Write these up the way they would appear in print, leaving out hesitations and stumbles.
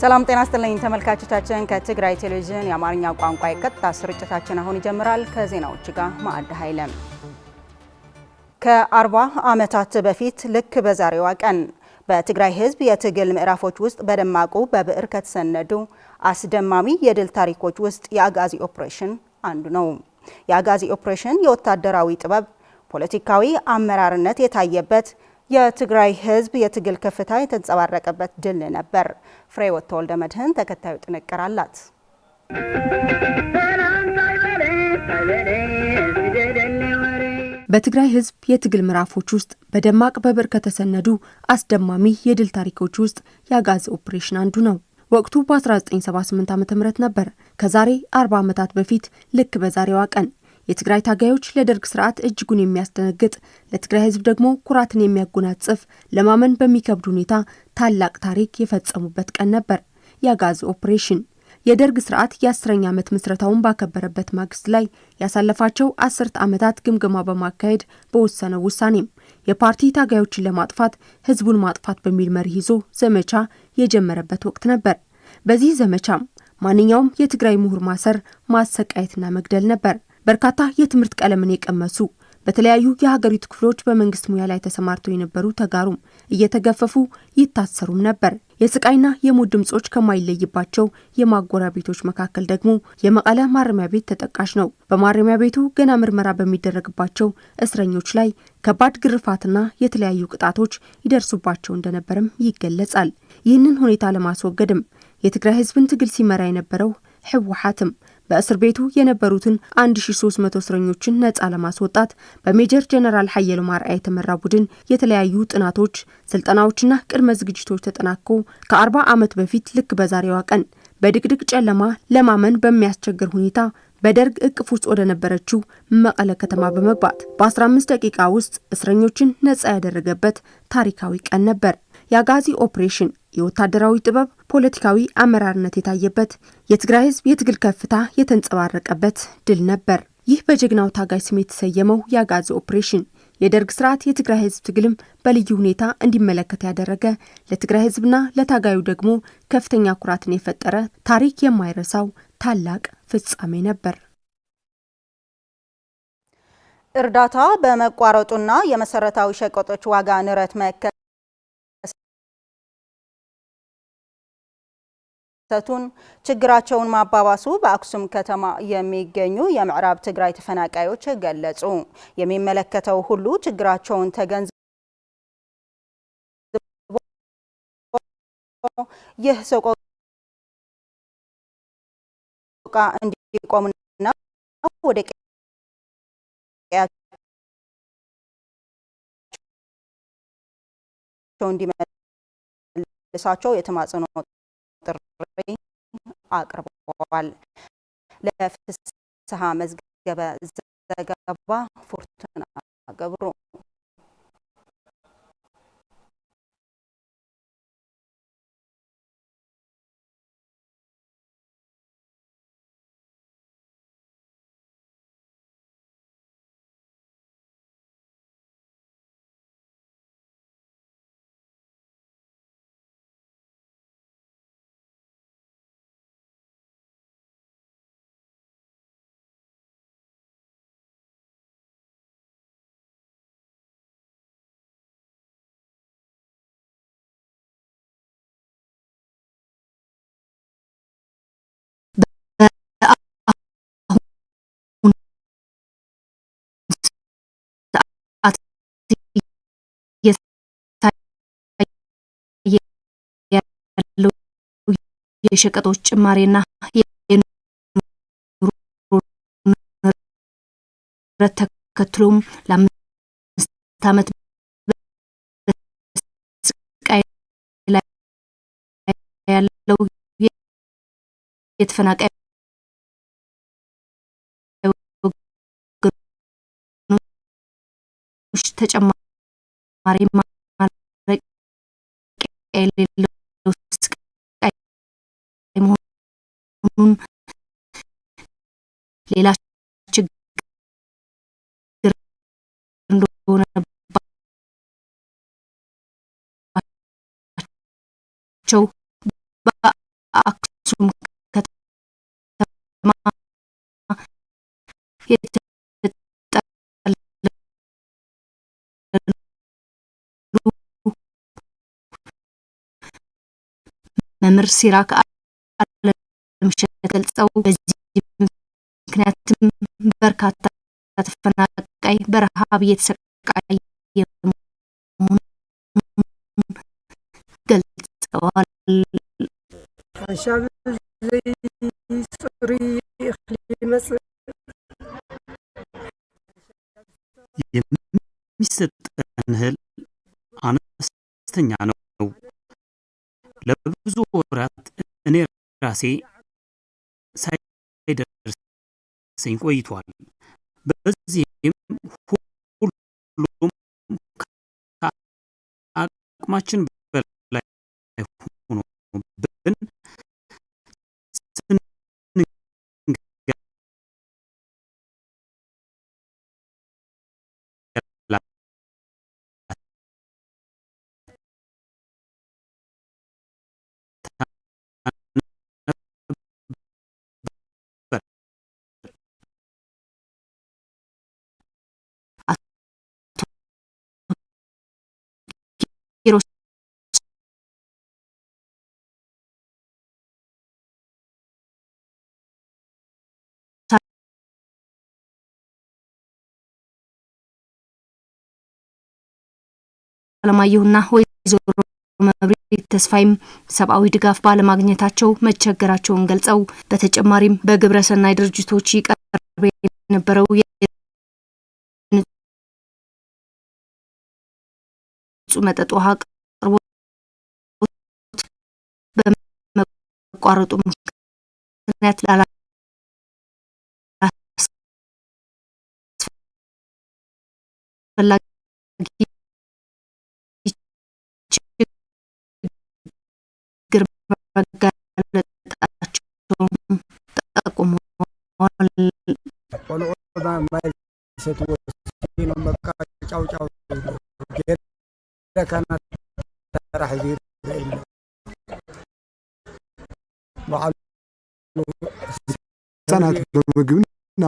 ሰላም ጤና ይስጥልኝ ተመልካቾቻችን ከትግራይ ቴሌቪዥን የአማርኛ ቋንቋ የቀጥታ ስርጭታችን አሁን ይጀምራል። ከዜናዎቹ ጋር ማዕድ ኃይለም። ከ40 ዓመታት በፊት ልክ በዛሬዋ ቀን በትግራይ ሕዝብ የትግል ምዕራፎች ውስጥ በደማቁ በብዕር ከተሰነዱ አስደማሚ የድል ታሪኮች ውስጥ የአጋዚ ኦፕሬሽን አንዱ ነው። የአጋዚ ኦፕሬሽን የወታደራዊ ጥበብ፣ ፖለቲካዊ አመራርነት የታየበት የትግራይ ሕዝብ የትግል ከፍታ የተንጸባረቀበት ድል ነበር። ፍሬህይወት ተወልደ መድህን ተከታዩ ጥንቅር አላት። በትግራይ ሕዝብ የትግል ምዕራፎች ውስጥ በደማቅ በብዕር ከተሰነዱ አስደማሚ የድል ታሪኮች ውስጥ የአጋዚ ኦፕሬሽን አንዱ ነው። ወቅቱ በ1978 ዓ.ም ነበር። ከዛሬ 40 ዓመታት በፊት ልክ በዛሬዋ ቀን የትግራይ ታጋዮች ለደርግ ስርዓት እጅጉን የሚያስደነግጥ ለትግራይ ሕዝብ ደግሞ ኩራትን የሚያጎናጽፍ ለማመን በሚከብድ ሁኔታ ታላቅ ታሪክ የፈጸሙበት ቀን ነበር የአጋዚ ኦፕሬሽን። የደርግ ስርዓት የ10ኛ ዓመት ምስረታውን ባከበረበት ማግስት ላይ ያሳለፋቸው 10 ዓመታት ግምገማ በማካሄድ በወሰነው ውሳኔም የፓርቲ ታጋዮችን ለማጥፋት ህዝቡን ማጥፋት በሚል መርህ ይዞ ዘመቻ የጀመረበት ወቅት ነበር። በዚህ ዘመቻም ማንኛውም የትግራይ ምሁር ማሰር፣ ማሰቃየትና መግደል ነበር። በርካታ የትምህርት ቀለምን የቀመሱ በተለያዩ የሀገሪቱ ክፍሎች በመንግስት ሙያ ላይ ተሰማርተው የነበሩ ተጋሩም እየተገፈፉ ይታሰሩም ነበር። የስቃይና የሞት ድምጾች ከማይለይባቸው የማጎሪያ ቤቶች መካከል ደግሞ የመቀለ ማረሚያ ቤት ተጠቃሽ ነው። በማረሚያ ቤቱ ገና ምርመራ በሚደረግባቸው እስረኞች ላይ ከባድ ግርፋትና የተለያዩ ቅጣቶች ይደርሱባቸው እንደነበርም ይገለጻል። ይህንን ሁኔታ ለማስወገድም የትግራይ ህዝብን ትግል ሲመራ የነበረው ህወሓትም በእስር ቤቱ የነበሩትን 1300 እስረኞችን ነፃ ለማስወጣት በሜጀር ጀነራል ኃይሉ ማርአይ የተመራ ቡድን የተለያዩ ጥናቶች፣ ስልጠናዎችና ቅድመ ዝግጅቶች ተጠናቀው ከ40 ዓመት በፊት ልክ በዛሬዋ ቀን በድቅድቅ ጨለማ ለማመን በሚያስቸግር ሁኔታ በደርግ እቅፍ ውስጥ ወደ ነበረችው መቀለ ከተማ በመግባት በ15 ደቂቃ ውስጥ እስረኞችን ነፃ ያደረገበት ታሪካዊ ቀን ነበር። የአጋዚ ኦፕሬሽን የወታደራዊ ጥበብ፣ ፖለቲካዊ አመራርነት የታየበት የትግራይ ህዝብ የትግል ከፍታ የተንጸባረቀበት ድል ነበር። ይህ በጀግናው ታጋይ ስም የተሰየመው የአጋዚ ኦፕሬሽን የደርግ ስርዓት የትግራይ ህዝብ ትግልም በልዩ ሁኔታ እንዲመለከት ያደረገ፣ ለትግራይ ህዝብና ለታጋዩ ደግሞ ከፍተኛ ኩራትን የፈጠረ ታሪክ የማይረሳው ታላቅ ፍጻሜ ነበር። እርዳታ በመቋረጡና የመሰረታዊ ሸቀጦች ዋጋ ንረት መከሰቱን ችግራቸውን ማባባሱ በአክሱም ከተማ የሚገኙ የምዕራብ ትግራይ ተፈናቃዮች ገለጹ። የሚመለከተው ሁሉ ችግራቸውን ተገንዝቦ ይህ ሰቆቃ እንዲቆምና ወደ ቀያቸው እንዲመልሳቸው የተማጸኑ ጥሪ አቅርበዋል። ለፍስሐ መዝገበ ዘገባ ፎርቱና ገብሩ። የሸቀጦች ጭማሪና የኑሮ ተከትሎም ለ5 ዓመት ስቃይ ላይ ያለው የተፈናቃይ ተጨማሪ ማድረግ የሌለው ስቃይ መሆኑን ሌላ ችግር እንደሆነባቸው መምህር ሲራክ አለምሸት ገልጸው በዚህ ምክንያትም በርካታ ተፈናቃይ በረሃብ እየተሰቃየ መሆኑን ገልጸዋል። حشاب زي صري خليمس የሚሰጠን እህል አነስተኛ ነው። ለብዙ ወራት እኔ ራሴ ሳይደርሰኝ ቆይቷል። በዚህም ሁሉም ከአቅማችን በላይ ሆኖብን አለማየሁና ወይዘሮ መብሪት ተስፋይም ሰብአዊ ድጋፍ ባለማግኘታቸው መቸገራቸውን ገልጸው በተጨማሪም በግብረ ሰናይ ድርጅቶች ይቀርብ የነበረው የንጹህ መጠጥ ውሃ አቅርቦት በመቋረጡ ምክንያት ላላስፈላጊ ህጻናት በምግብና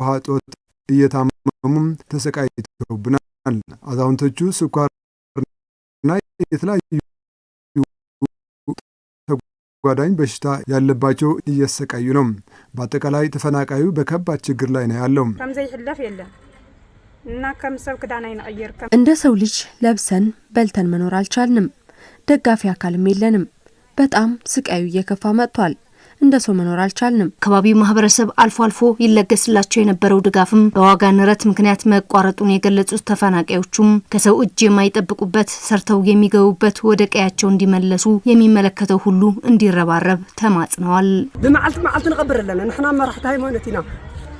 ውሃ እጦት እየታመሙ ተሰቃይተውብናል። አዛውንቶቹ ስኳርና የተለያዩ ተጓዳኝ በሽታ ያለባቸው እየተሰቃዩ ነው። በአጠቃላይ ተፈናቃዩ በከባድ ችግር ላይ ነው ያለው። እንደ ሰው ልጅ ለብሰን በልተን መኖር አልቻልንም። ደጋፊ አካልም የለንም። በጣም ስቃዩ እየከፋ መጥቷል። እንደ ሰው መኖር አልቻልንም። አካባቢው ማህበረሰብ አልፎ አልፎ ይለገስላቸው የነበረው ድጋፍም በዋጋ ንረት ምክንያት መቋረጡን የገለጹት ተፈናቃዮቹም ከሰው እጅ የማይጠብቁበት ሰርተው የሚገቡበት ወደ ቀያቸው እንዲመለሱ የሚመለከተው ሁሉ እንዲረባረብ ተማጽነዋል። بمعلت نقبرلنا نحنا مرحت ሃይማኖትና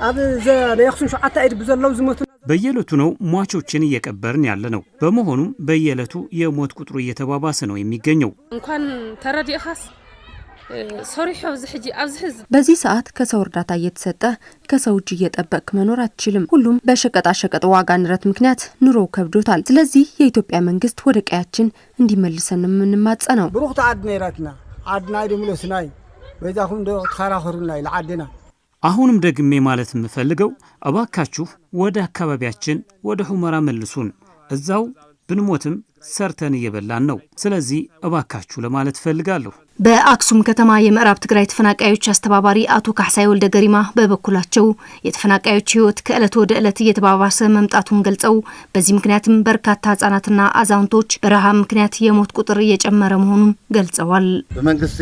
አብ ዘያክሱን ሸዓታ አይድ በዘለው ዝሞቱ በየለቱ ነው ሟቾችን እየቀበርን ያለ ነው። በመሆኑም በየለቱ የሞት ቁጥሩ እየተባባሰ ነው የሚገኘው። እንኳን ተረዲኻስ ሶሪሖ ዝሕጂ አብዝሕዝ በዚህ ሰዓት ከሰው እርዳታ እየተሰጠ ከሰው እጅ እየጠበቅ መኖር አትችልም። ሁሉም በሸቀጣ ሸቀጥ ዋጋ ንረት ምክንያት ኑሮ ከብዶታል። ስለዚህ የኢትዮጵያ መንግስት ወደ ቀያችን እንዲመልሰን የምንማጸነው ብሩክ ተዓድ ነይራትና ዓድና ደምለስናይ በዛኹም ዶ ተኸራኸሩናይ ለዓድና አሁንም ደግሜ ማለት የምፈልገው እባካችሁ ወደ አካባቢያችን ወደ ሁመራ መልሱን። እዛው ብንሞትም ሰርተን እየበላን ነው። ስለዚህ እባካችሁ ለማለት ፈልጋለሁ። በአክሱም ከተማ የምዕራብ ትግራይ ተፈናቃዮች አስተባባሪ አቶ ካሕሳይ ወልደ ገሪማ በበኩላቸው የተፈናቃዮች ህይወት ከዕለት ወደ ዕለት እየተባባሰ መምጣቱን ገልጸው በዚህ ምክንያትም በርካታ ህጻናትና አዛውንቶች በረሃብ ምክንያት የሞት ቁጥር እየጨመረ መሆኑን ገልጸዋል። በመንግስት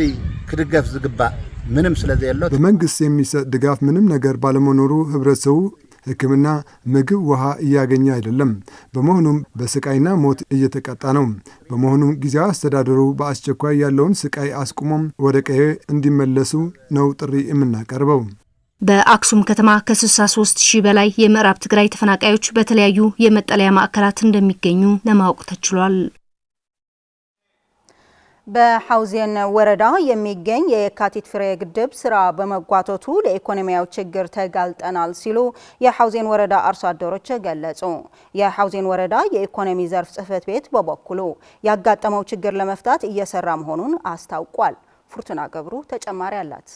ክድገፍ ዝግባእ ምንም ስለዚህ ያለው በመንግስት የሚሰጥ ድጋፍ ምንም ነገር ባለመኖሩ ህብረተሰቡ ሕክምና፣ ምግብ፣ ውሃ እያገኘ አይደለም። በመሆኑም በስቃይና ሞት እየተቀጣ ነው። በመሆኑም ጊዜያዊ አስተዳደሩ በአስቸኳይ ያለውን ስቃይ አስቁሞም ወደ ቀዬ እንዲመለሱ ነው ጥሪ የምናቀርበው። በአክሱም ከተማ ከ63 ሺህ በላይ የምዕራብ ትግራይ ተፈናቃዮች በተለያዩ የመጠለያ ማዕከላት እንደሚገኙ ለማወቅ ተችሏል። በሐውዜን ወረዳ የሚገኝ የካቲት ፍሬ ግድብ ስራ በመጓተቱ ለኢኮኖሚያዊ ችግር ተጋልጠናል ሲሉ የሐውዜን ወረዳ አርሶ አደሮች ገለጹ። የሐውዜን ወረዳ የኢኮኖሚ ዘርፍ ጽሕፈት ቤት በበኩሉ ያጋጠመው ችግር ለመፍታት እየሰራ መሆኑን አስታውቋል። ፉርቱና ገብሩ ተጨማሪ አላት።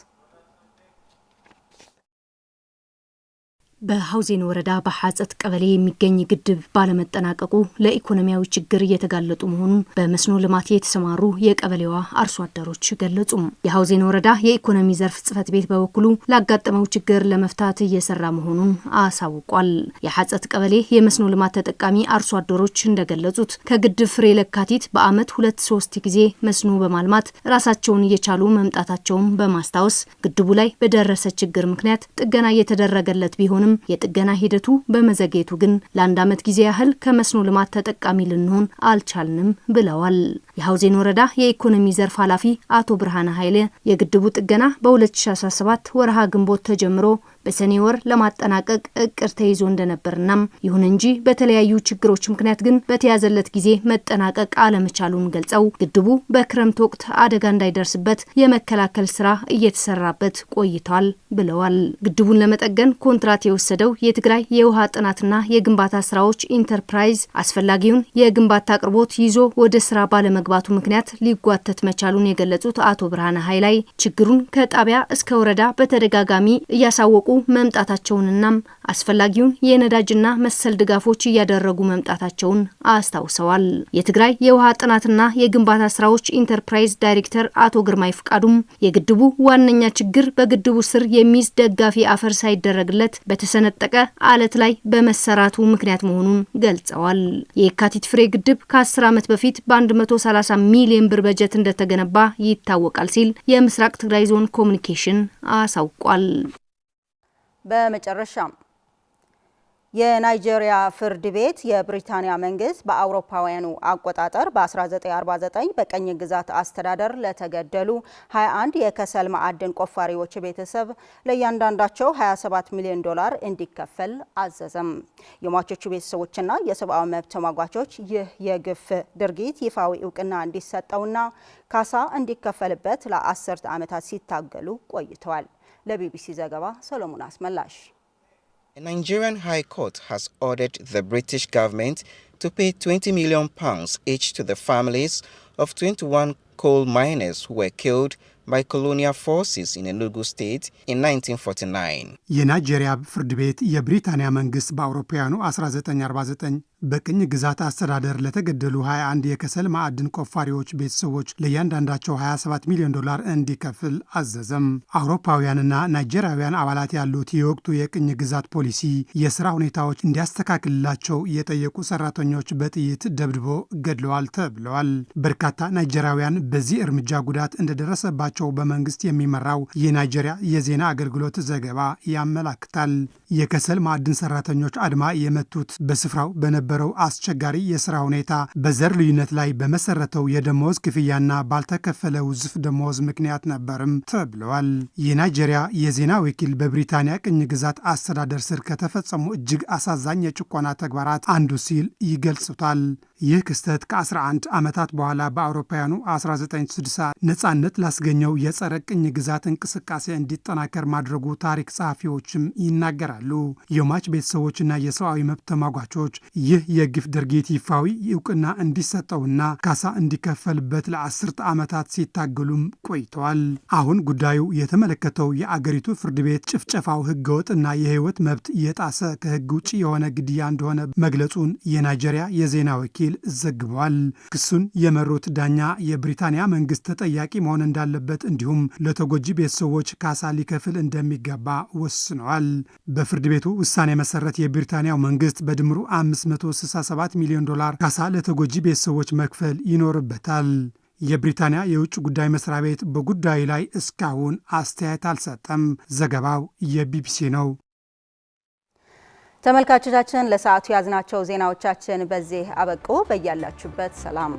በሐውዜን ወረዳ በሐጸት ቀበሌ የሚገኝ ግድብ ባለመጠናቀቁ ለኢኮኖሚያዊ ችግር እየተጋለጡ መሆኑን በመስኖ ልማት የተሰማሩ የቀበሌዋ አርሶ አደሮች ገለጹ። የሐውዜን ወረዳ የኢኮኖሚ ዘርፍ ጽፈት ቤት በበኩሉ ላጋጠመው ችግር ለመፍታት እየሰራ መሆኑን አሳውቋል። የሐጸት ቀበሌ የመስኖ ልማት ተጠቃሚ አርሶ አደሮች እንደገለጹት ከግድብ ፍሬ ለካቲት በአመት 2-3 ጊዜ መስኖ በማልማት ራሳቸውን እየቻሉ መምጣታቸውን በማስታወስ ግድቡ ላይ በደረሰ ችግር ምክንያት ጥገና እየተደረገለት ቢሆንም የጥገና ሂደቱ በመዘግየቱ ግን ለአንድ አመት ጊዜ ያህል ከመስኖ ልማት ተጠቃሚ ልንሆን አልቻልንም ብለዋል። የሐውዜን ወረዳ የኢኮኖሚ ዘርፍ ኃላፊ አቶ ብርሃነ ኃይለ የግድቡ ጥገና በ2017 ወርሃ ግንቦት ተጀምሮ በሰኔ ወር ለማጠናቀቅ እቅድ ተይዞ እንደነበርና ይሁን እንጂ በተለያዩ ችግሮች ምክንያት ግን በተያዘለት ጊዜ መጠናቀቅ አለመቻሉን ገልጸው ግድቡ በክረምት ወቅት አደጋ እንዳይደርስበት የመከላከል ስራ እየተሰራበት ቆይቷል ብለዋል። ግድቡን ለመጠገን ኮንትራት የወሰደው የትግራይ የውሃ ጥናትና የግንባታ ስራዎች ኢንተርፕራይዝ አስፈላጊውን የግንባታ አቅርቦት ይዞ ወደ ስራ ባለመግባቱ ምክንያት ሊጓተት መቻሉን የገለጹት አቶ ብርሃነ ኃይላይ ችግሩን ከጣቢያ እስከ ወረዳ በተደጋጋሚ እያሳወቁ መምጣታቸውንና አስፈላጊውን የነዳጅና መሰል ድጋፎች እያደረጉ መምጣታቸውን አስታውሰዋል። የትግራይ የውሃ ጥናትና የግንባታ ስራዎች ኢንተርፕራይዝ ዳይሬክተር አቶ ግርማይ ፍቃዱም የግድቡ ዋነኛ ችግር በግድቡ ስር የሚይዝ ደጋፊ አፈር ሳይደረግለት በተሰነጠቀ አለት ላይ በመሰራቱ ምክንያት መሆኑን ገልጸዋል። የካቲት ፍሬ ግድብ ከ10 ዓመት በፊት በ130 ሚሊዮን ብር በጀት እንደተገነባ ይታወቃል ሲል የምስራቅ ትግራይ ዞን ኮሙኒኬሽን አሳውቋል። በመጨረሻም የናይጄሪያ ፍርድ ቤት የብሪታንያ መንግስት በአውሮፓውያኑ አቆጣጠር በ1949 በቀኝ ግዛት አስተዳደር ለተገደሉ 21 የከሰል ማዕድን ቆፋሪዎች ቤተሰብ ለእያንዳንዳቸው $27 ሚሊዮን እንዲከፈል አዘዘም። የሟቾቹ ቤተሰቦችና የሰብአዊ መብት ተሟጋቾች ይህ የግፍ ድርጊት ይፋዊ እውቅና እንዲሰጠውና ካሳ እንዲከፈልበት ለ10 ዓመታት ሲታገሉ ቆይተዋል። ለቢቢሲ ዘገባ ሰሎሞን አስመላሽ። A Nigerian High Court has ordered the British government to pay £20 million each to the families of 21 coal miners who were killed by colonial forces in Enugu State in 1949. የናይጄሪያ ፍርድ ቤት የብሪታንያ መንግስት በአውሮፓውያኑ 1949 በቅኝ ግዛት አስተዳደር ለተገደሉ 21 የከሰል ማዕድን ቆፋሪዎች ቤተሰቦች ለእያንዳንዳቸው $27 ሚሊዮን እንዲከፍል አዘዘም። አውሮፓውያንና ናይጄሪያውያን አባላት ያሉት የወቅቱ የቅኝ ግዛት ፖሊሲ የሥራ ሁኔታዎች እንዲያስተካክልላቸው የጠየቁ ሰራተኞች በጥይት ደብድቦ ገድለዋል ተብለዋል። በርካታ ናይጄሪያውያን በዚህ እርምጃ ጉዳት እንደደረሰባቸው በመንግስት የሚመራው የናይጄሪያ የዜና አገልግሎት ዘገባ ያመላክታል። የከሰል ማዕድን ሰራተኞች አድማ የመቱት በስፍራው በነበረው አስቸጋሪ የሥራ ሁኔታ በዘር ልዩነት ላይ በመሰረተው የደሞዝ ክፍያና ባልተከፈለ ውዝፍ ደሞዝ ምክንያት ነበርም ተብለዋል። የናይጄሪያ የዜና ወኪል በብሪታንያ ቅኝ ግዛት አስተዳደር ስር ከተፈጸሙ እጅግ አሳዛኝ የጭቆና ተግባራት አንዱ ሲል ይገልጹታል። ይህ ክስተት ከ11 ዓመታት በኋላ በአውሮፓውያኑ 1960 ነጻነት ላስገኘው የጸረ ቅኝ ግዛት እንቅስቃሴ እንዲጠናከር ማድረጉ ታሪክ ጸሐፊዎችም ይናገራሉ። የሟች ቤተሰቦችና የሰብአዊ መብት ተሟጋቾች ይህ የግፍ ድርጊት ይፋዊ እውቅና እንዲሰጠውና ካሳ እንዲከፈልበት ለ10 ዓመታት ሲታገሉም ቆይተዋል። አሁን ጉዳዩ የተመለከተው የአገሪቱ ፍርድ ቤት ጭፍጨፋው ህገወጥና የህይወት መብት የጣሰ ከህግ ውጭ የሆነ ግድያ እንደሆነ መግለጹን የናይጄሪያ የዜና ወኪል ዘግቧል። ክሱን የመሩት ዳኛ የብሪታንያ መንግስት ተጠያቂ መሆን እንዳለበት እንዲሁም ለተጎጂ ቤተሰቦች ካሳ ሊከፍል እንደሚገባ ወስነዋል። በፍርድ ቤቱ ውሳኔ መሰረት የብሪታንያው መንግስት በድምሩ $567 ሚሊዮን ካሳ ለተጎጂ ቤተሰቦች መክፈል ይኖርበታል። የብሪታንያ የውጭ ጉዳይ መስሪያ ቤት በጉዳዩ ላይ እስካሁን አስተያየት አልሰጠም። ዘገባው የቢቢሲ ነው። ተመልካቾቻችን ለሰዓቱ ያዝናቸው ዜናዎቻችን በዚህ አበቁ። በያላችሁበት ሰላም